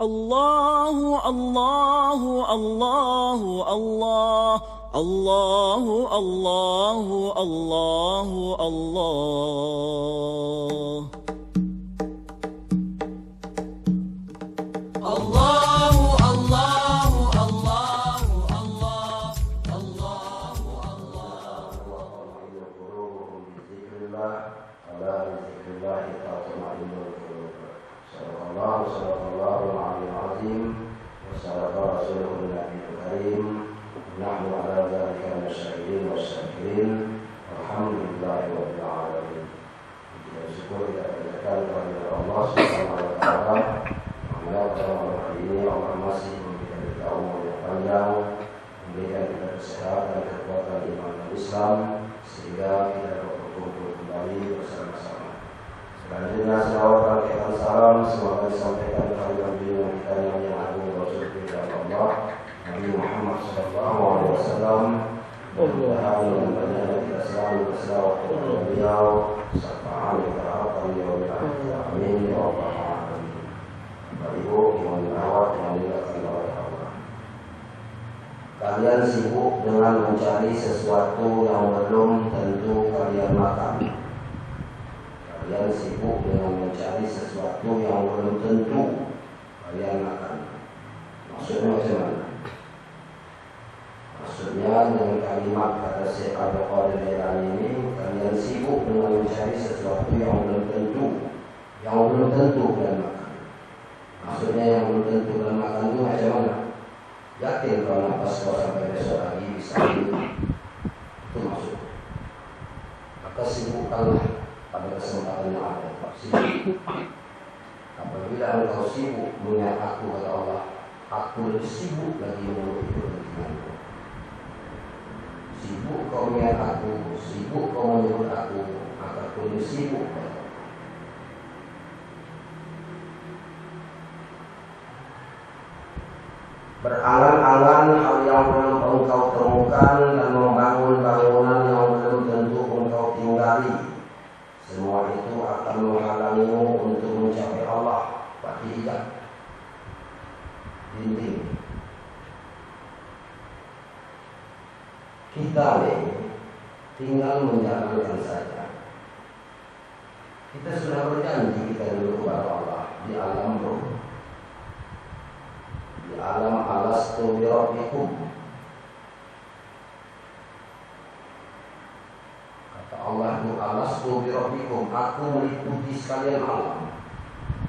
الله الله الله الله الله الله الله الله sehingga kita dapat berkumpul kembali bersama-sama. Selanjutnya selawat dan salam semoga disampaikan kepada junjungan kita yang agung Rasul kita Allah Nabi Muhammad SAW. Mudah-mudahan dengan banyaknya kita selalu berselawat kepada beliau serta amin berharap beliau amin ya rabbal alamin. Bapak Ibu yang dirawat yang dilakukan oleh Allah. Kalian sibuk dengan mencari sesuatu yang belum tentu kalian makan. Kalian sibuk dengan mencari sesuatu yang belum tentu kalian makan. Maksudnya macam mana? Maksudnya dengan kalimat kata Syekh Abdul Qadir Jailani ini, kalian sibuk dengan mencari sesuatu yang belum tentu kalian makan. Maksudnya yang belum tentu kalian makan itu macam mana? Yakin kalau nafas kau sampai besok lagi bisa hidup. Itu maksudnya. Maka sibukkanlah pada kesempatan yang ada. Sibuk. Apabila engkau sibuk mengingat aku kata Allah, aku lebih sibuk lagi menuruti kepentinganmu. Sibuk kau mengingat aku, sibuk kau menyebut aku, maka aku lebih sibuk. Berangan-angan hal yang belum engkau temukan dan membangun bangunan yang belum tentu engkau tinggali. Semua itu akan menghalangimu untuk mencapai Allah. Bagi hijab dinding. Kita tinggal menjalankan saja. Kita sudah berjanji kita dulu kepada Allah di alam roh. Di alam alastu bi rabbikum. Kata Allah itu alastu bi rabbikum, aku meliputi sekalian alam.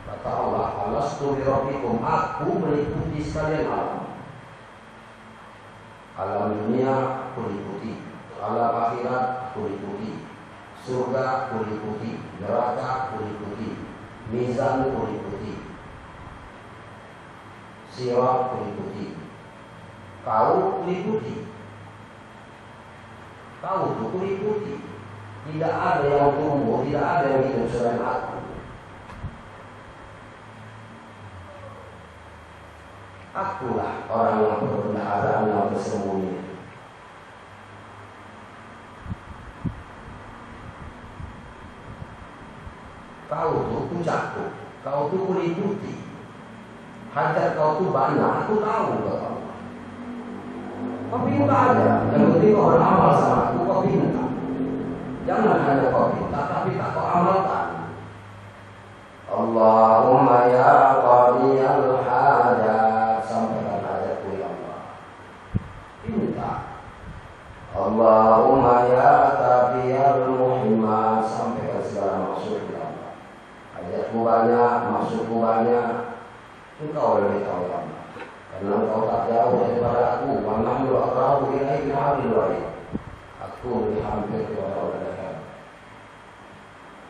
Kata Allah alastu bi rabbikum, aku meliputi sekalian alam. Alam dunia aku liputi, alam akhirat aku liputi, surga aku liputi, neraka aku liputi, mizan aku liputi, sirat liputi, kau liputi, kau itu liputi. Tidak ada yang tumbuh, tidak ada yang hidup selain aku. Akulah orang yang berbendaharaan yang bersembunyi. Kau itu puncakku, kau itu kuliputi. Hajat kau tu banyak, aku tahu kau. Kau minta aja, yang penting kau beramal sama aku, kau minta. Jangan hanya kau minta, tapi tak kau amalkan. Allahumma ya qadiyal hajat, sampaikan hajatku ya Allah. Minta. Allahumma ya tafiyal muhimmat, sampaikan segala maksud ya Allah. Hajatku banyak, maksudku banyak. Engkau lebih tahu Allah. Karena engkau tak jauh daripada aku. Wa nahnu aqrabu ilaihi min hablil warid. Aku lebih hampir kepada Allah.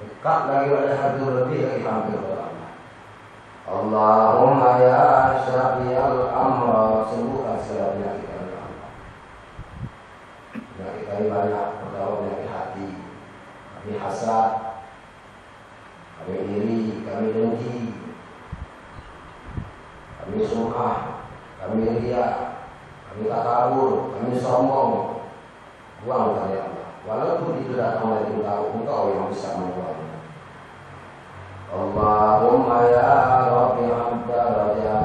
Dekat lagi pada hati, lebih lagi hampir kepada Allah. Allahumma ya syafiyal amra, sembuhkan segala penyakit kami Allah. Penyakit kami banyak, pertama penyakit hati. Kami hasad, kami iri, kami dengki, kami sum'ah, kami riya, kami takabur, kami sombong. Buang kali Allah. Walaupun itu datang dari engkau yang bisa membuangnya. Allahumma ya Rabbi 'abda raja,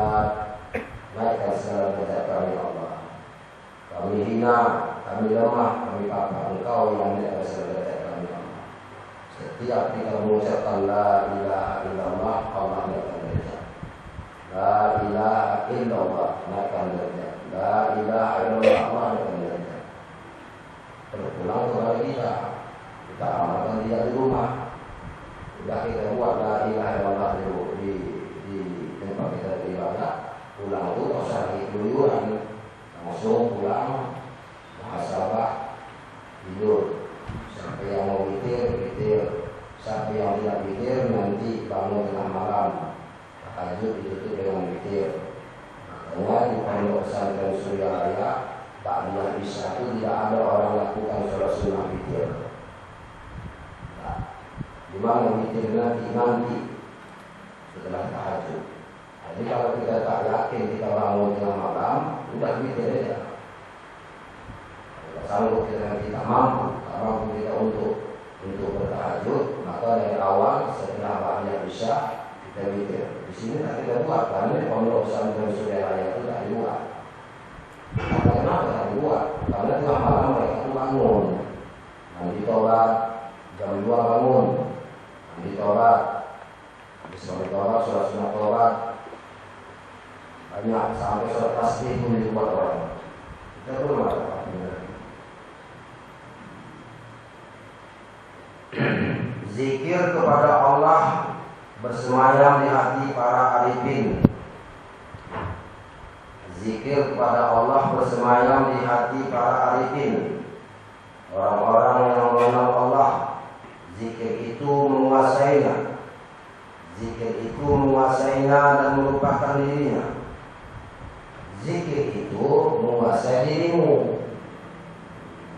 mengucapkan la ilaha illallah, Allah naikkan derajat. La ilaha illallah, naikkan derajat. La ilaha illallah, Allah naikkan derajat. Terpulang kepada kita amalkan dia di rumah. Sudah kita buat la ilaha illallah di tempat kita beribadah, pulang itu tak usah lagi keluyuran, langsung pulang muhasabah, tidur. Siapa yang mau witir. Siapa yang tidak witir nanti bangun tengah malam, tahajud ditutup dengan witir. Makanya di pondok pesantren Surya Raya ba'da isya itu tidak ada orang lakukan sholat sunnah witir. Di mana witir nanti setelah tahajud. Jadi kalau kita tak yakin kita bangun tengah malam, udah witir aja. Kalau sanggup kita tidak mampu kita untuk bertahajud, maka dari awal setelah ba'da isya kita witir. Di sini tak kita buat karena di pondok pesantren Surya Raya itu tak dibuat. Kenapa tak dibuat? Karena tengah malam mereka itu bangun, nanti tobat jam 2 bangun, nanti tobat, habis tobat sholat sunat tobat banyak sampai sholat tasbih pun dibuat orang. Kita belum ada. Zikir kepada Allah bersemayam di hati para arifin. Zikir kepada Allah bersemayam di hati para arifin, orang-orang yang mengenal Allah. Zikir itu menguasainya. Zikir itu menguasainya dan melupakan dirinya. Zikir itu menguasai dirimu.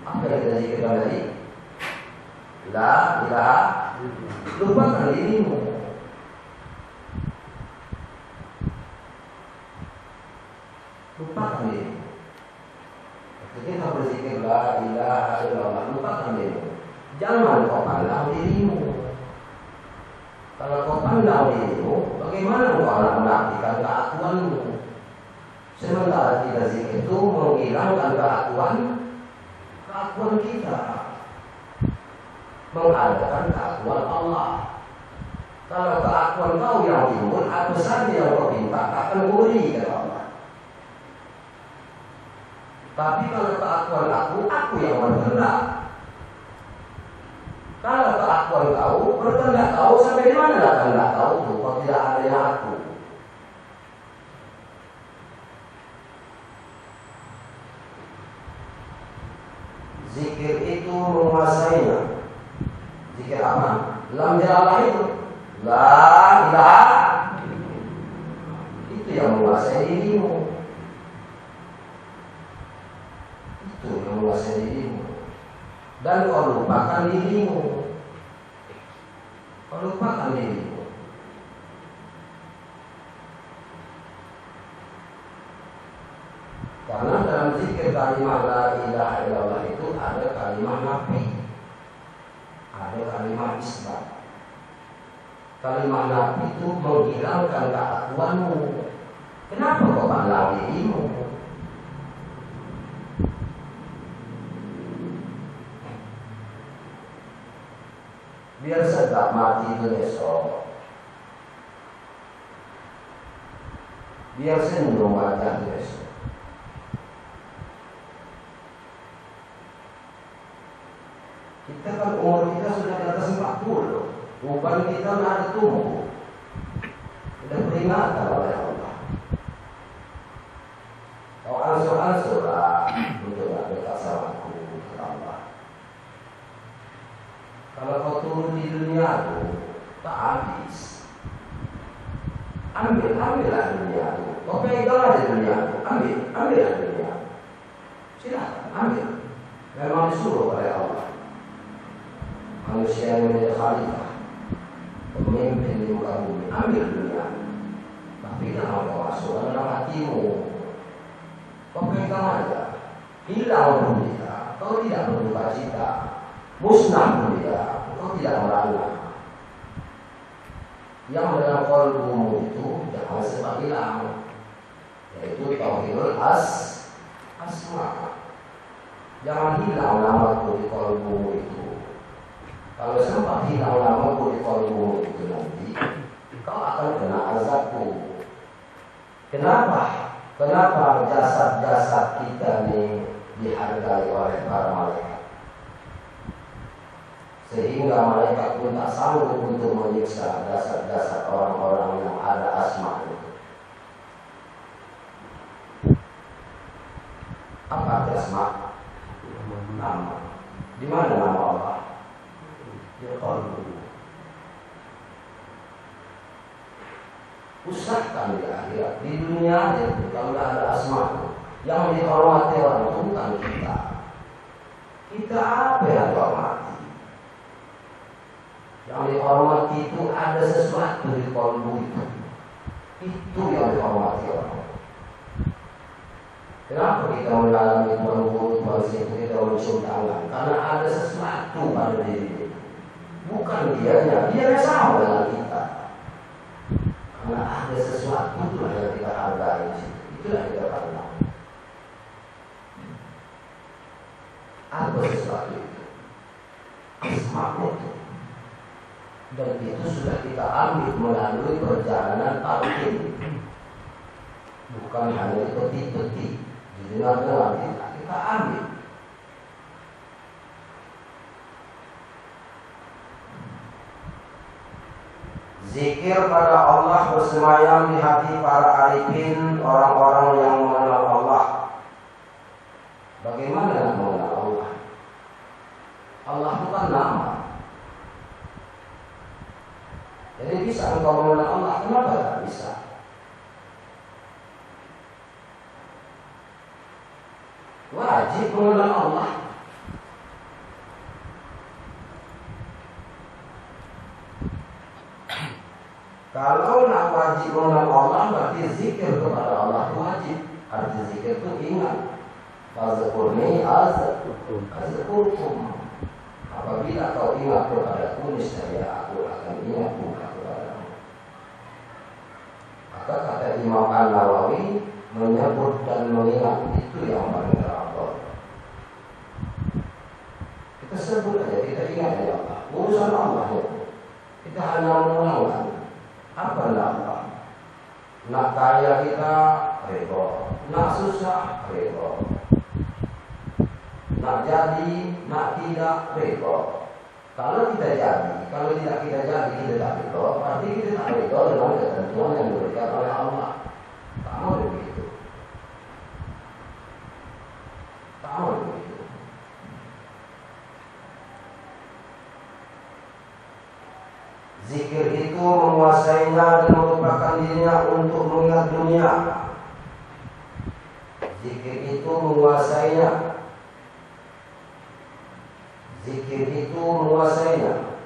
Apa yang kita zikirkan tadi? La ilaha, lupakan dirimu. Lupakan dirimu. Ketika berzikir la ilaha illallah, lupakan dirimu. Jangan kau pandang dirimu. Kalau kau pandang dirimu, bagaimana kau akan menartikan keakuanmu? Sementara kita zikir itu menghilangkan keakuan kita, mengadakan keakuan Allah. Kalau keakuan kau yang timbul, apa saja yang kau minta akan beri kata Allah. Tapi kalau keakuan aku yang berkehendak. Kalau keakuan kau, berkehendak kau sampai di mana lah kehendak kau itu? Kau tidak ada yang aku. Zikir itu menguasainya. Zikir apa? Lam jalalah itu. La ilaha. Itu yang menguasai dirimu. Itu yang menguasai dirimu. Dan kau lupakan dirimu. Kau lupakan dirimu. Karena dalam zikir kalimat la ilaha illallah itu ada kalimat nafi, ada kalimat isbat. Kalimat nafi itu menghilangkan keakuanmu. Kenapa kau pandang dirimu? Biar sedap mati itu besok. Biar senyum wajah besok. Kita kan umur kita sudah di atas 40. Bukan kita tidak ada tumbuh. Sudah peringatan oleh Allah. Kau ansur-ansur lah untuk tidak dekat sama aku, kata Allah. Kalau kau turun di dunia itu tak habis. Ambillah dunia itu. Kau pegang aja dunia itu. Ambillah dunia. Silakan ambil. Memang disuruh oleh Allah. Manusia yang menjadi khalifah, pemimpin di muka bumi, ambil dunia. Tapi jangan kau masuk dalam hatimu. Kau pegang aja. Hilang pun dia. Kau tidak berduka cita. Musnah pun dia. Kau tidak merana. Yang dalam qalbumu itu jangan sebab hilang. Yaitu tauhidul asma. Jangan hilang namaku di qalbumu itu. Kalau sempat hilang namaku di kolbu itu nanti, kau akan kena azabku. Kenapa? Kenapa jasad-jasad kita ini dihargai oleh para malaikat? Sehingga malaikat pun tak sanggup untuk menyiksa jasad-jasad orang-orang yang ada asma itu. Apa arti asma? Nama. Di mana nama Allah? Di qalbu. Usahakan di akhirat, di dunia itu kalau ada asma yang dihormati orang itu bukan kita. Kita apa yang dihormati? Yang dihormati itu ada sesuatu di qalbu itu. Itu yang dihormati orang. Kenapa kita mengalami tuan situ kita mencium tangan? Karena ada sesuatu pada diri. Bukan dianya sama dengan kita. Karena ada sesuatu itulah yang kita hargai. Itulah yang kita pandang. Apa sesuatu itu? Asma itu. Dan itu sudah kita ambil melalui perjalanan talqin. Bukan hanya peti-peti. Dengar-dengar kita ambil. Zikir pada Allah bersemayam di hati para arifin, orang-orang yang mengenal Allah. Bagaimana mengenal Allah? Allah bukan nama. Jadi bisa engkau mengenal Allah, kenapa tak bisa? Wajib mengenal Allah. Kalau nak wajib mengenal Allah, berarti zikir kepada Allah wajib. Arti zikir itu ingat. Fazkurni azkurkum. Apabila kau ingat kepadaku, niscaya aku akan ingat kepadamu. Maka kata Imam An-Nawawi menyebut dan mengingat itu yang paling terakhir. Kita sebut aja, kita ingat aja Allah. Urusan Allah itu. Kita hanya mengulang. Apa nama? Nak kaya kita redha, nak susah redha, nak jadi, nak tidak redha. Kalau kita jadi, kalau tidak kita jadi, kita tak redha. Berarti kita tak redha dengan ketentuan yang diberikan oleh Allah. Tak mau begitu. Tak mau begitu. Zikir itu menguasainya dan merupakan dirinya untuk mengingat dunia. Zikir itu menguasainya. Zikir itu menguasainya.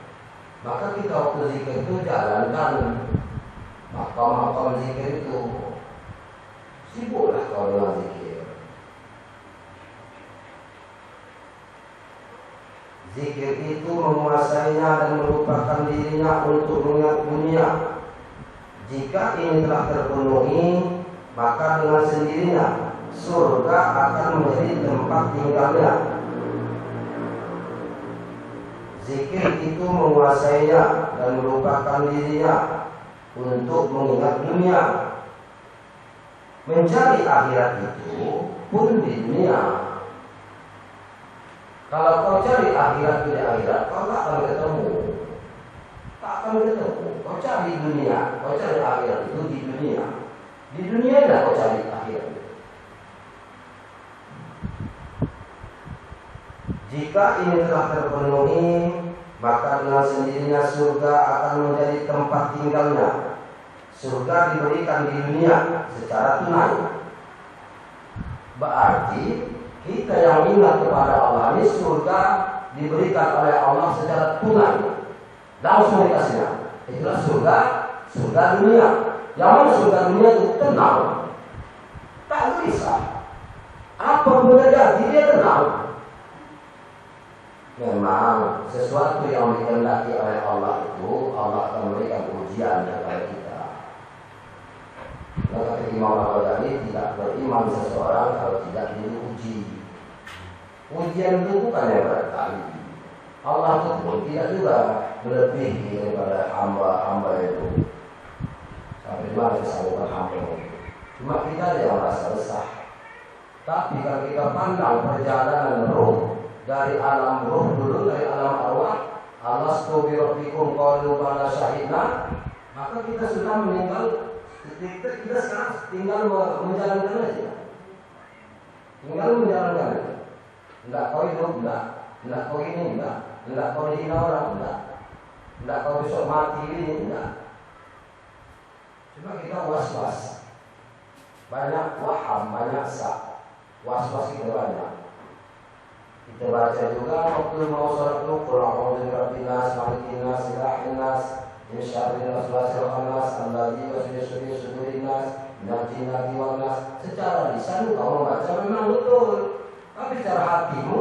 Maka kita waktu zikir itu jalankan makam-makam zikir itu. Sibuklah kau dengan zikir. Zikir itu menguasainya dan merupakan dirinya untuk mengingat dunia. Jika ini telah terpenuhi, maka dengan sendirinya surga akan menjadi tempat tinggalnya. Zikir itu menguasainya dan merupakan dirinya untuk mengingat dunia. Mencari akhirat itu pun di dunia. Kalau kau cari akhirat di akhirat, kau tak akan ketemu. Tak akan ketemu. Kau cari dunia, kau cari akhirat itu di dunia. Di dunia dah kau cari akhirat. Jika ini telah terpenuhi, maka dengan sendirinya surga akan menjadi tempat tinggalnya. Surga diberikan di dunia secara tunai. Berarti kita yang ingat kepada Allah ini surga diberikan oleh Allah secara tunai. Langsung dikasihnya. Itulah surga dunia. Yang mana surga dunia itu tenang. Tak bisa. Apa pun terjadi dia tenang. Memang sesuatu yang dikehendaki oleh Allah itu Allah akan memberikan ujian kepada kita. Kata Imam Al-Ghazali, tidak beriman seseorang kalau tidak diuji. Ujian itu bukan yang berkali. Allah itu pun tidak juga melebihi daripada hamba-hamba itu. Sampai mana kesanggupan hamba itu. Cuma kita yang merasa resah. Tapi kalau kita pandang perjalanan ruh dari alam ruh dulu, dari alam arwah, alastu bi rabbikum qalu bala syahidna, maka kita sudah meninggal. Kita sekarang tinggal menjalankan aja. Tinggal menjalankan aja. Enggak kau hidup, enggak kau ini, enggak kau dihina orang, enggak kau besok mati ini, enggak. Cuma kita was-was. Banyak waham, banyak sak. Was-was kita banyak. Kita baca juga waktu mau sholat itu qul a'udzu birabbin nas, malikin nas, ilahin nas, min syarril waswasil khannas, alladzi yuwaswisu fi sudurin nas, minal jinnati wan nas. Secara lisan kamu baca memang betul. Tapi secara hatimu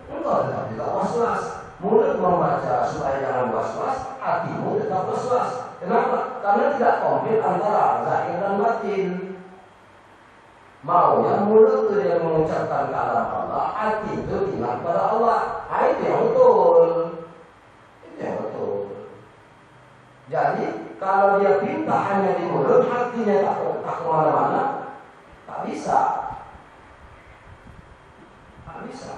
engkau tetap tidak was-was. Mulut membaca supaya jangan was-was, hatimu tetap was-was. Kenapa? Karena tidak komplit antara zahir dan batin. Maunya mulut itu dia mengucapkan kalam Allah, hati itu ingat pada Allah. Itu yang betul. Itu yang betul. Jadi kalau dia pinta hanya di mulut, hatinya tak kemana-mana, tak bisa. Tak bisa.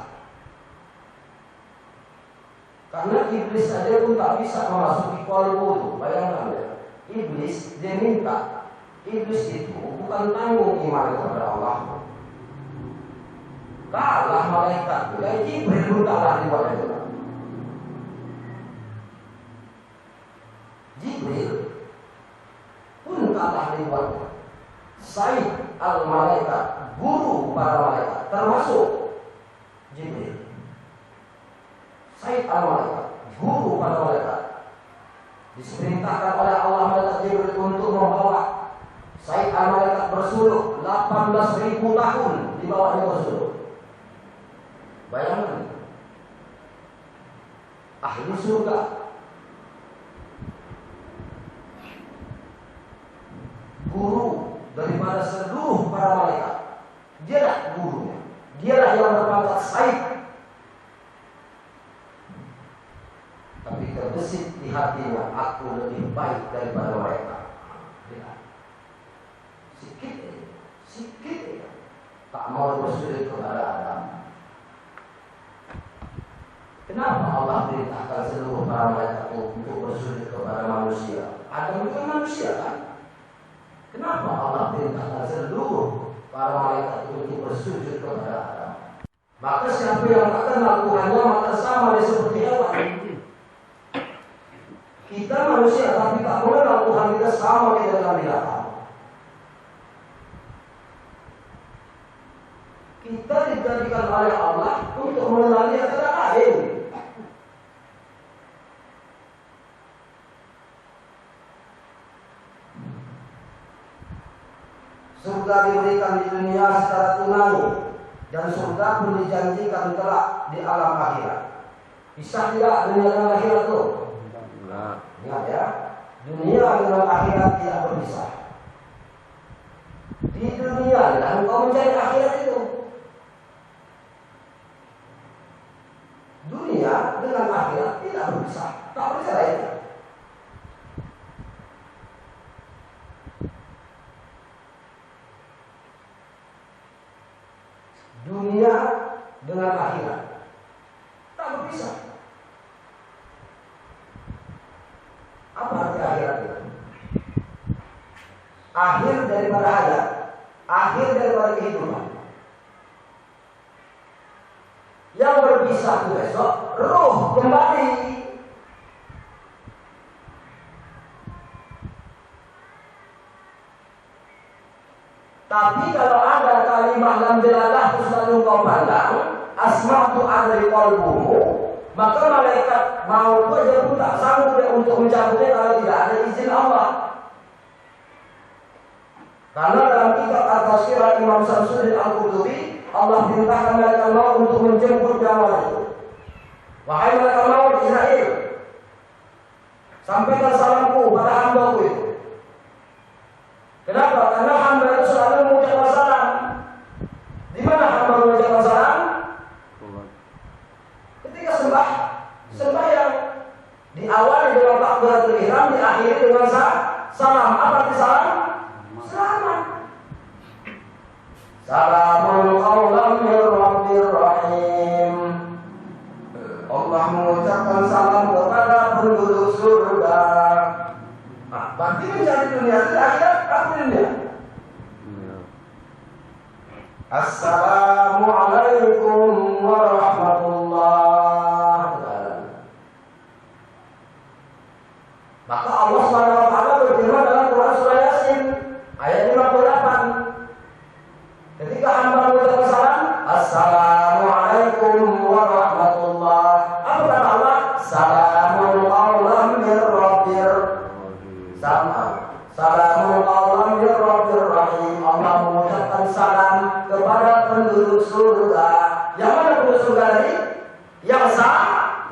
Karena iblis saja pun tak bisa memasuki kolbu itu. Bayangkan ya, iblis dia minta. Iblis itu bukan tanggung iman kepada Allah. Kalah malaikat. Ya Jibril pun kalah di bawah itu. Jibril pun kalah di bawah. Sayyid al-malaikat, guru para malaikat, termasuk Jibril. Sayyid al-malaikat, guru para malaikat, diperintahkan oleh Allah malaikat Jibril untuk membawa Sayyid al-malaikat bersuluk 18.000 tahun di bawahnya bersuluk. Bayangkan, ahli surga, guru daripada seluruh para malaikat. Dialah gurunya, dialah yang berpangkat Sayyid. Tapi terbesit di hatinya, aku lebih baik daripada mereka. Sikit tak mau bersujud kepada Adam. Kenapa Allah perintahkan seluruh para malaikat untuk bersujud kepada manusia? Adam bukan manusia kan? Kenapa Allah perintahkan seluruh para malaikat untuk bersujud kepada Adam? Maka siapa yang tak kenal Tuhannya maka sama dia seperti hewan. Kita manusia tapi tak mengenal Tuhan kita sama kita dengan binatang. Kita dijadikan oleh Allah untuk mengenali antara lain. Surga diberikan di dunia secara tunai dan surga pun dijanjikan kelak di alam akhirat. Bisa tidak dunia dengan akhirat itu? Ingat ya, dunia dengan akhirat tidak berpisah. Di dunia dan engkau mencari akhirat itu. Dunia dengan akhirat tidak berpisah. Tak percaya itu. Dunia dengan akhirat tak berpisah. Apa arti akhirat itu? Akhir daripada hayat, akhir daripada kehidupan. Yang berpisah itu besok, roh kembali. Tapi kalau ada kalimah lam dalalah terus lalu kau pandang, asma'tu adri qalbumu, maka malaikat mau saja pun tak sanggup untuk mencabutnya kalau tidak ada izin Allah. Karena dalam kitab Al-Tafsir Imam Samsuddin Al-Qutubi, Allah perintahkan malaikat maut untuk menjemput nyawa itu. Wahai malaikat maut Israel, sampaikan salamku pada hamba-Ku itu. Kenapa? Karena hamba itu selalu mengucapkan salam. Di mana hamba mengucapkan salam? Ketika sembah Salamun qawlan min rabbir rahim. Allah mengucapkan salam kepada penduduk surga. Nah, berarti mencari dunia itu akhirat apa dunia? Assalamualaikum warahmatullahi wabarakatuh. Maka Allah SWT berfirman dalam Quran surah Yasin ayat 58. Ketika hamba mengucapkan salam, Assalamualaikum warahmatullahi. Apa kata Allah? Salamun qawlan min rabbir. Salamun qawlan min rabbir rahim. Allah mengucapkan salam kepada penduduk surga. Yang mana penduduk surga tadi? Yang sah.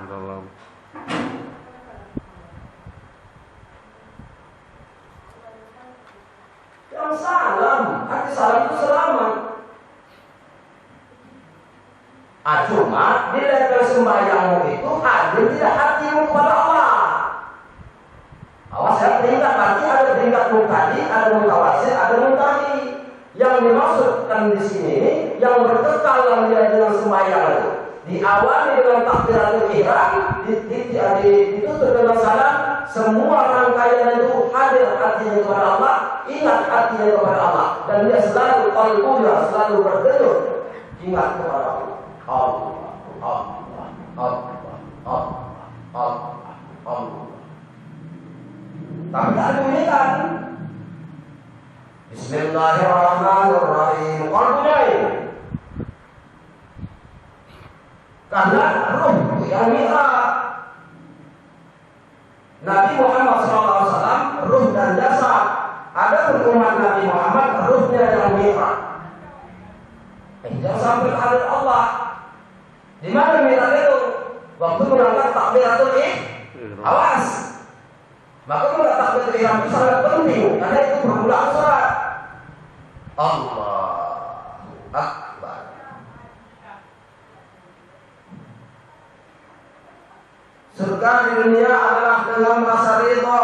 Yang salam. Arti salam itu selamat. Cuma di level sembahyangmu itu hadir tidak hatimu kepada Allah. Awas ya, tingkat nanti ada tingkat mutadi, ada mutawasil, ada mutahi. Yang dimaksudkan di sini yang berkekal dalam dengan sembahyang itu diawali dengan takbiratul ihram, ditutup dengan salam, semua rangkaian itu hadir hatinya kepada Allah, ingat hatinya kepada Allah, dan dia selalu qalbunya selalu berdenyut ingat kepada Allah. Allah, Allah, Allah, Allah, Allah, Allah. Tapi tak bunyikan Bismillahirrahmanirrahim. Qalbunya ini karena ruh yang mi'raj. Nabi Muhammad SAW ruh dan jasad. Ada umat Nabi Muhammad ruhnya yang mi'raj. Jangan sampai hadir Allah. Di mana mi'raj itu? Waktu berangkat takbiratul ihram. Awas. Maka berangkat takbiratul ihram itu sangat penting karena itu permulaan sholat. Allahu Akbar. Surga di dunia adalah dengan rasa ridha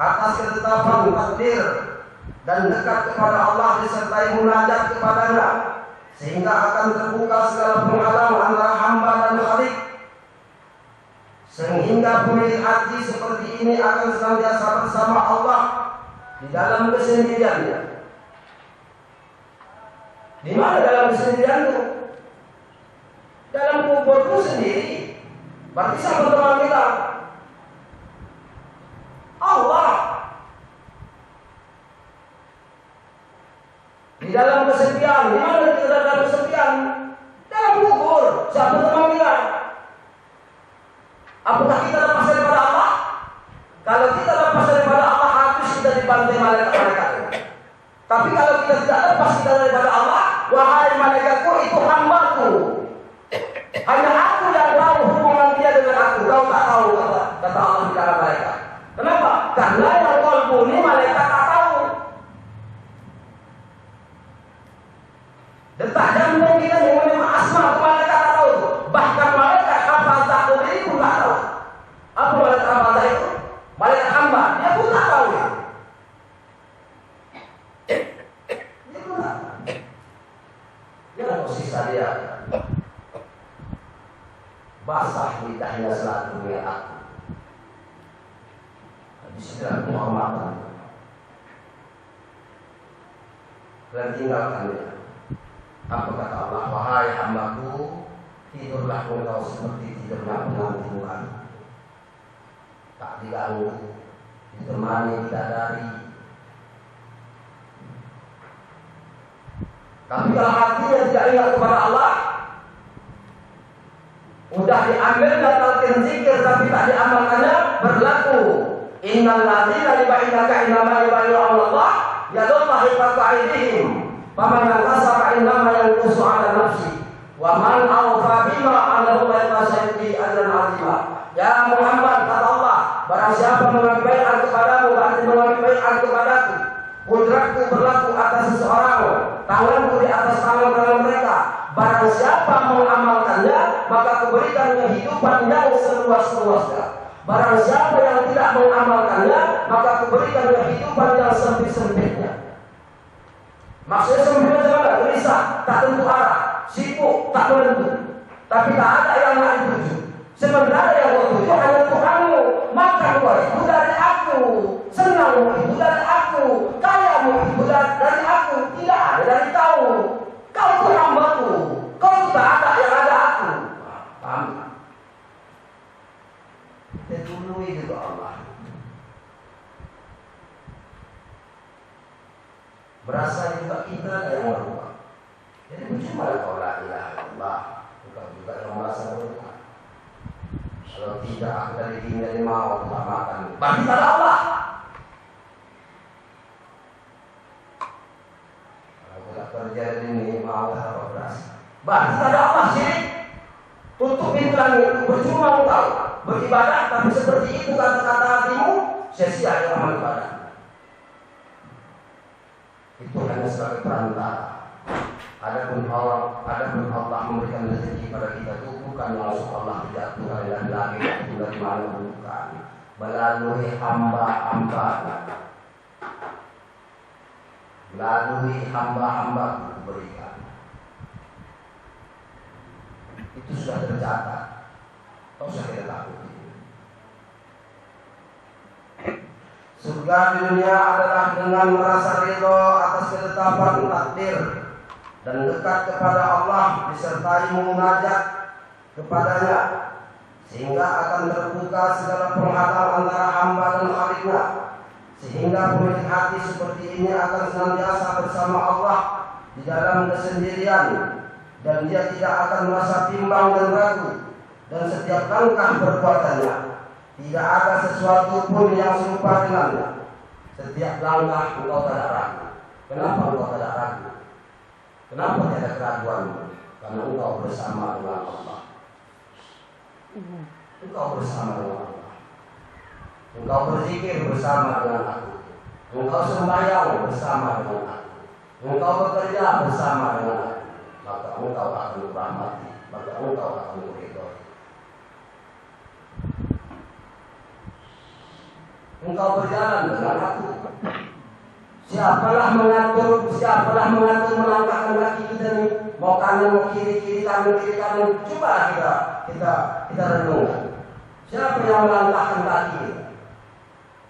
atas ketetapan takdir dan dekat kepada Allah disertai munajat kepadanya, sehingga akan terbuka segala penghalang antara hamba dan Khalik, sehingga pemilik hati seperti ini akan senantiasa bersama Allah di dalam kesendiriannya. Di mana dalam kesendirian itu? Dalam kuburku sendiri. Berarti siapa teman kita? Allah. Di dalam kesepian. Di mana kita dalam kesepian? Dalam kubur. Siapa teman kita? Apakah kita lepas daripada Allah? Kalau kita lepas daripada Allah, harus kita dibantai malaikat-malaikat. Tapi kalau kita tidak lepas kita daripada Allah, wahai malaikatku, itu hambaku. Hanya aku yang tahu hubungan dia dengan aku. Kau tak tahu, kata Allah di dalam malaikat. Kenapa? Karena yang qalbu ini malaikat tak tahu. Detak jantung kita yang menerima asma itu malaikat tak tahu. Bahkan malaikat hafal takut ini pun tak tahu. Apa malaikat hafal itu? Malaikat hamba, dia pun tak tahu. Dia pun tak tahu. Dia posisi dia. Basah lidahnya selalu melihat aku. Di segala penghormatan. Dan tinggalkan dia. Apa kata Allah? Wahai hambaku, tidurlah engkau seperti tidurnya penantimu. Tak diganggu, ditemani bidadari. Tapi kalau hatinya tidak ingat kepada Allah, udah diambil dan zikir tapi tak diamalkannya, berlaku innal ladzina yubayyinaka innama yubayyi'u Allah yadullahi fawqa aydihim faman yantasara innama yanqusu 'ala nafsi wa man awfa bima 'ala Allah sayu'ti ajran 'azima. Ya Muhammad, kata Allah, barang siapa mengambil baiat kepadamu berarti mengambil baiat kepadaku. Kudratku berlaku atas seseorang, tanganku di atas tangan mereka. Barang siapa mengamalkannya, maka kuberikan kehidupan yang seluas-luasnya. Barang siapa yang tidak mengamalkannya, maka kuberikan kehidupan yang sempit-sempitnya. Maksudnya sempit bagaimana? Ini gelisah, tak tentu arah, sibuk, tak menentu. Tapi tak ada yang lain tuju. Sementara yang kau tuju hanya Tuhanmu. Makanmu itu dari aku, senangmu itu dari aku, kayamu itu dari aku. Tidak ada dari kau. Kau itu hambaku. Kau tidak ada yang ada aku. Paham? Kita tunduk itu Allah. Berasa juga kita yang berubah. Jadi percuma kalau la ilaha illallah, bukan juga yang merasa berubah. Kalau tidak aku dari dini dari mau tak makan. Berarti tak ada Allah. Kalau tidak kerja ini mau tak berasa. Berarti tak ada Allah syirik. Tutup pintu langit. Percuma engkau beribadah, tapi seperti itu kata-kata hatimu, sia-sia yang amal ibadah. Itu hanya sebagai perantara. Adapun Allah memberikan rezeki pada kita itu bukan langsung Allah tidak Tuhan dan lagi dari mana bukan. Melalui hamba-hamba. Melalui hamba-hamba berikan. Itu sudah tercatat. Tak usah kita takut. Surga di dunia adalah dengan merasa ridho atas ketetapan takdir dan dekat kepada Allah disertai munajat kepadanya, sehingga akan terbuka segala penghalang antara hamba dan Khaliknya, sehingga pemilik hati seperti ini akan senantiasa bersama Allah di dalam kesendirian, dan dia tidak akan merasa bimbang dan ragu, dan setiap langkah perbuatannya tidak ada sesuatu pun yang serupa dengannya. Setiap langkah engkau tidak ragu. Kenapa engkau tidak ragu? Kenapa tidak ada keraguanmu? Karena engkau bersama dengan Allah. Engkau bersama dengan Allah. Engkau berzikir bersama dengan aku. Engkau sembahyang bersama dengan aku. Engkau bekerja bersama dengan aku. Maka engkau akan dirahmati. Maka engkau akan diridhoi. Engkau berjalan dengan aku. Siapalah mengatur melangkahkan kaki kita ini, mau kanan mau kiri kanan. Coba kita renungkan. Siapa yang melangkahkan kaki kita?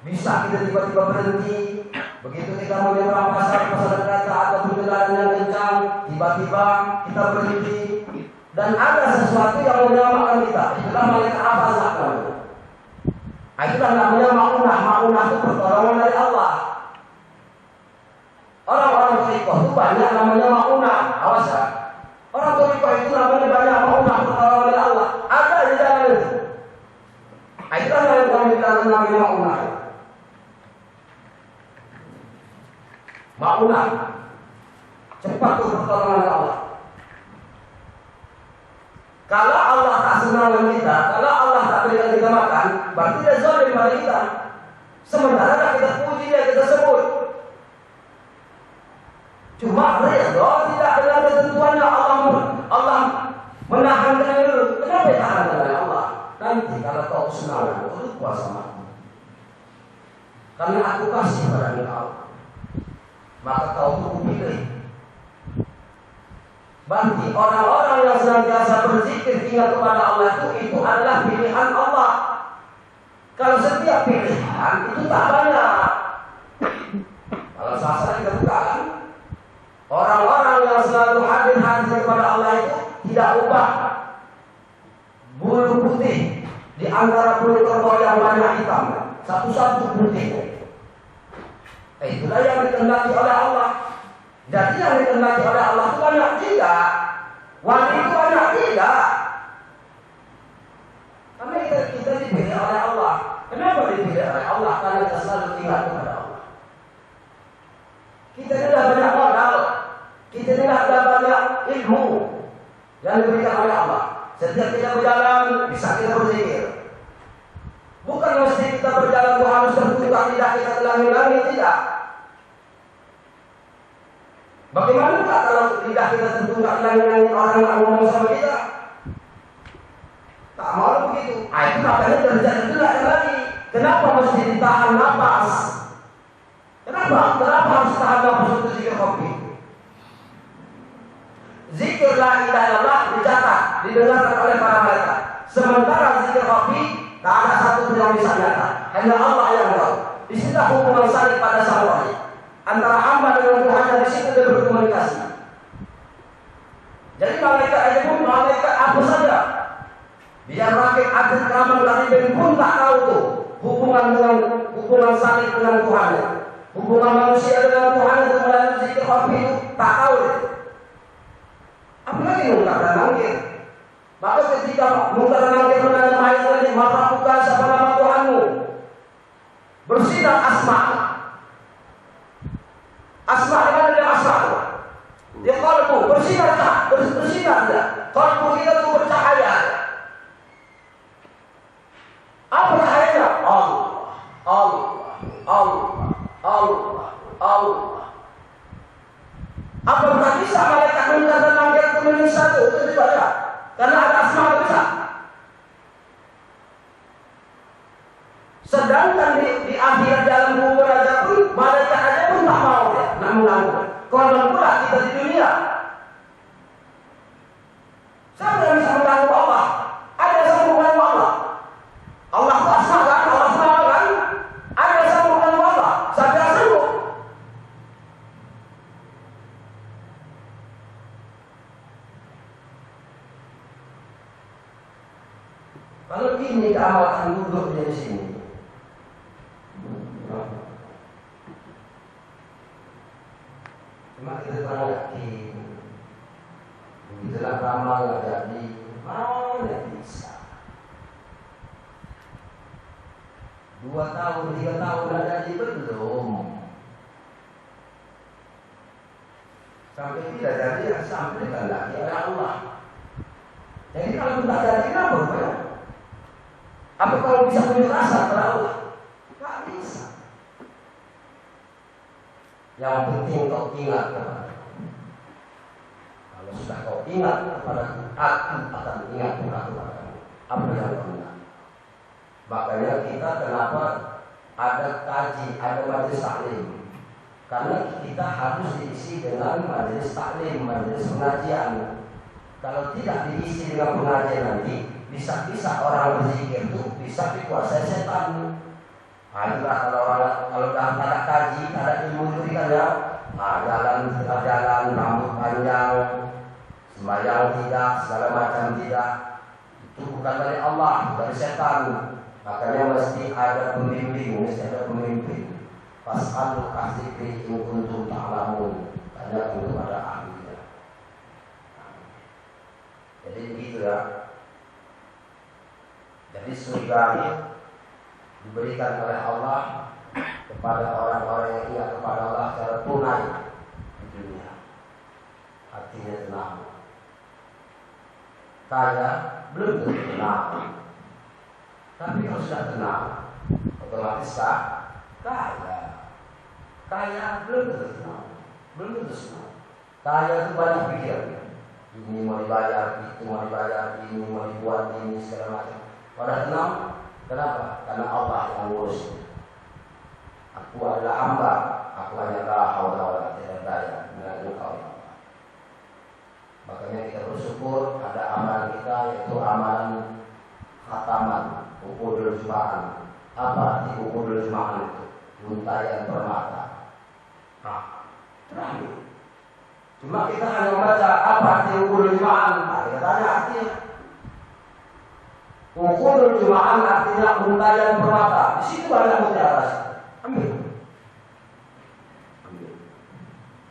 Bisa kita tiba-tiba berhenti. Begitu kita menyeberang pasar kereta atau kendaraan yang kencang, tiba-tiba kita berhenti. Dan ada sesuatu yang menyelamatkan kita. Itulah malaikat apa namanya? Itulah namanya ma'unah. Ma'unah itu pertolongan dari Allah. Orang-orang thariqah itu banyak namanya ma'unah. Awas ya. Orang thariqah itu namanya banyak ma'unah, pertolongan dari Allah. Ada di dalam itu. Itulah yang kami bilang namanya ma'unah. Ma'unah. Cepat itu pertolongan dari Allah. Kalau Allah tak senang dengan kita, kalau Allah tak berikan kita makan, berarti dia zalim pada kita. Sementara kita puji dia, kita sebut. Cuma ridho tidak dengan ketentuannya. Allah menahan dengan dulu. Kenapa ditahan dengan Allah? Nanti kalau kau senang, kau lupa sama aku. Karena aku kasih pada engkau, maka kau tunggu pilih. Berarti orang-orang yang senantiasa berzikir ingat kepada Allah itu adalah pilihan Allah. Kalau setiap pilihan itu tak banyak. Kalau sasar kita buka kan, orang-orang yang selalu hadir kepada Allah itu tidak ubah bulu putih di antara bulu kerbau yang banyak hitam, satu-satu putih. Itulah yang dikehendaki oleh Allah. Jadi yang dikehendaki oleh Allah itu banyak tidak. Wali itu banyak tidak. Karena kita dipilih oleh Allah. Kenapa dipilih oleh Allah? Karena kita selalu ingat kepada Allah. Kita tidak banyak modal. Kita tidak ada banyak ilmu yang diberikan oleh Allah. Setiap kita berjalan, bisa kita berzikir. Bukan mesti kita berjalan itu harus terbuka tidak kita telangi-langi, tidak. Bagaimana kalau lidah kita tertunggak dengan orang yang ngomong sama kita? Tak mau begitu. Itu makanya terjadi lagi. Kenapa mesti ditahan nafas? Kenapa harus tahan nafas untuk zikir kopi? la ilaha illallah dicatat, didengarkan oleh para malaikat. Sementara zikir khafi tak ada satu pun yang bisa nyata, hanya Allah yang tahu. Di situ hubungan saling pada sang wahid antara hamba dengan Tuhan, di situ dia berkomunikasi. Jadi malaikat aja pun, malaikat apa saja, biar rakib adil keramat dari pun tak tahu tuh hubungan saling dengan Tuhan. Hubungan manusia dengan Tuhan itu melalui zikir khafi itu tak tahu deh. Apalagi mungkar dan nangkir. Maka ketika mungkar dan nangkir menanya mayat lagi, maka bukan siapa nama Tuhanmu. Bersinar asma. Asma di mana dia asma? Dia kalbu bersinar tak? Bersinar tidak? Kalbu kita itu bercahaya. Apa cahayanya? Allah, Allah, Allah, Allah, Allah. Apa berarti bisa malaikat mungkar dan nangkir itu menjadi satu? Itu tidak ada. Karena ada asma besar. Sedangkan di akhirat dalam kubur aja pun malaikat aja pun tak mau ya, nak mengganggu. Kalau pula kita di dunia, siapa yang bisa mengganggu Allah? Ada yang bisa mengganggu Allah? Allah itu asma kan? Allah asma kan? Ada yang bisa mengganggu Allah? Siapa yang sanggup? Kalau ini keamatan duduk di sini. Cuma kita kurang yakin. Begitulah ramal nggak jadi, mana bisa. 2 tahun, 3 tahun nggak jadi belum. Sampai tidak jadi, sampai kan lagi oleh Allah. Jadi kalau tidak jadi apa ya? Apa kalau bisa punya rasa kepada Allah? Nggak bisa. Yang penting kau ingat kepada. Kalau sudah kau ingat kepada aku akan ingat kepada apa yang kau ingat. Makanya kita kenapa ada kaji, ada majelis taklim? Karena kita harus diisi dengan majelis taklim, majelis pengajian. Kalau tidak diisi dengan pengajian nanti, bisa-bisa orang berzikir itu bisa dikuasai setan. Itulah kalau dalam ada kaji, ada ilmu itu kan ya, jalan rambut panjang, sembahyang tidak, segala macam tidak, itu bukan dari Allah, dari setan. Makanya mesti ada pembimbing, mesti ada pemimpin. Fas'alu ahzikri in kuntum ta'lamun. Tanya itu ada ahlinya. Jadi begitu ya. Jadi surga ini diberikan oleh Allah kepada orang-orang yang ingat kepada Allah secara tunai di dunia. Hatinya tenang. Kaya belum tentu tenang. Tapi kalau sudah tenang, otomatis kaya. Kaya belum tentu tenang. Belum tentu senang. Kaya itu banyak pikiran. Ini mau dibayar, itu mau dibayar, ini mau dibuat, ini segala macam. Pada tenang, kenapa? Karena Allah yang ngurus. Aku adalah hamba, aku hanya la haula wala quwwata illa billah. Makanya kita bersyukur ada amalan kita, yaitu amalan khataman, ukudul juma'an. Apa arti ukudul juma'an itu? Untayan permata. Nah, terakhir. Cuma kita hanya membaca apa arti ukudul juma'an. Nah, kita tanya artinya. Ukudul juma'an artinya untayan permata. Di situ banyak mutiara. Ambil.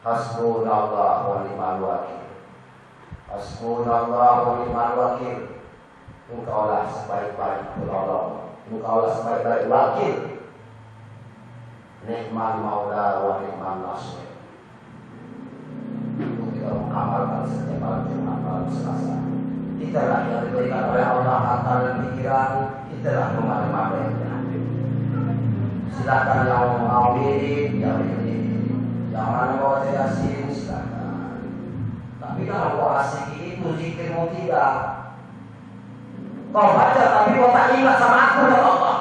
Hasbunallah wa ni'mal wakil. Hasbunallah wa ni'mal wakil. Engkaulah sebaik-baik penolong. Engkaulah sebaik-baik wakil. Ni'mal maula wa ni'mal nasir. Itu kita mengamalkan setiap malam Jumat, malam Selasa. Itulah yang diberikan oleh Allah akal dan pikiran. Itulah kemarin-kemarinnya. Silakan yang mau mirip, yang mirip. Jangan mau yasin, silakan. Tapi kalau kau asik itu zikirmu tidak. Kau baca tapi kau tak ingat sama aku dan Allah.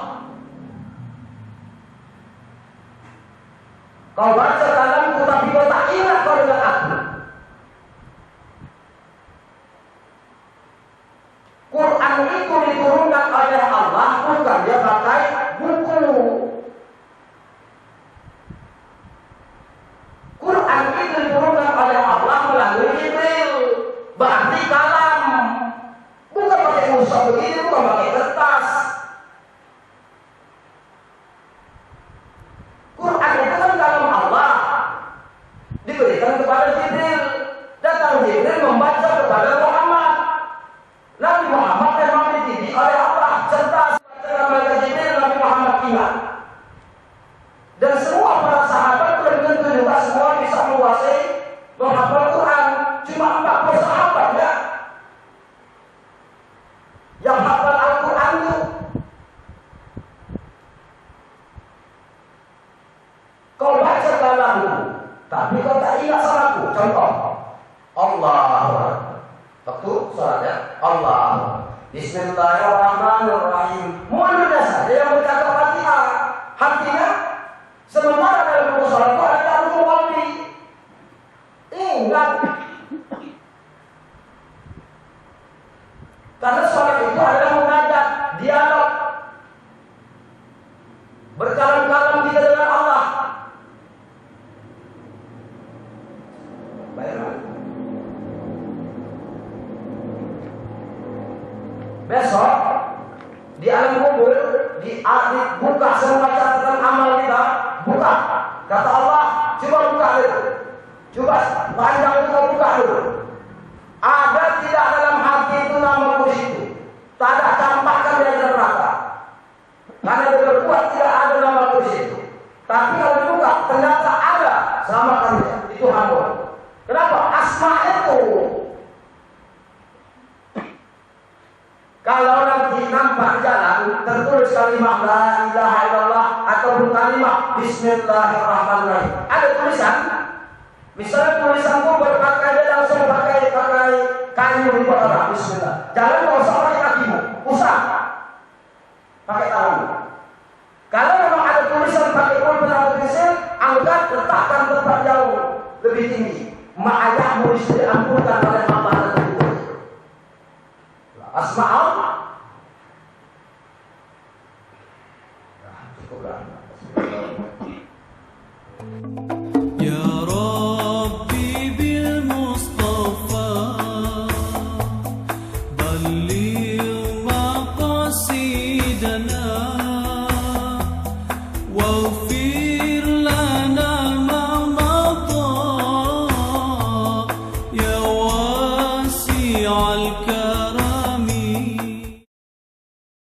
Kau baca kalamku tapi kau tak ingat kau dengan aku. contoh Allah. Waktu sholatnya Allah. Bismillahirrahmanirrahim. Mudah saja yang berkata Fatihah. Artinya sementara dalam buku sholat itu ada rukun qalbi. Ingat. Karena sholat itu adalah munajat, dialog, berkalam-kalam kita dengan Allah. Baiklah. Besok di alam kubur dibuka semua catatan amal kita, buka. Kata Allah, coba buka dulu. Coba panjang itu buka dulu. Ada tidak dalam hati itu nama itu? Tak ada, campakkan di ajar neraka. Karena dia berbuat tidak ada nama itu. Tapi kalau dibuka ternyata ada, selamatkan dia. Itu hamba. Kenapa? Asma itu. Kalau nanti nampak jalan tertulis kalimat la ilaha illallah atau kalimat bismillahirrahmanirrahim, ada tulisan. Misalnya tulisan itu berpakai dia langsung pakai kayu di bawah bismillah. Jangan kau usah pakai kakimu, usah pakai tanganmu. Kalau memang ada tulisan pakai pulpen atau pensil, angkat letakkan tempat jauh lebih tinggi. Mak ayahmu disuruh ampunkan oleh Allah dan Ibu. Asma Allah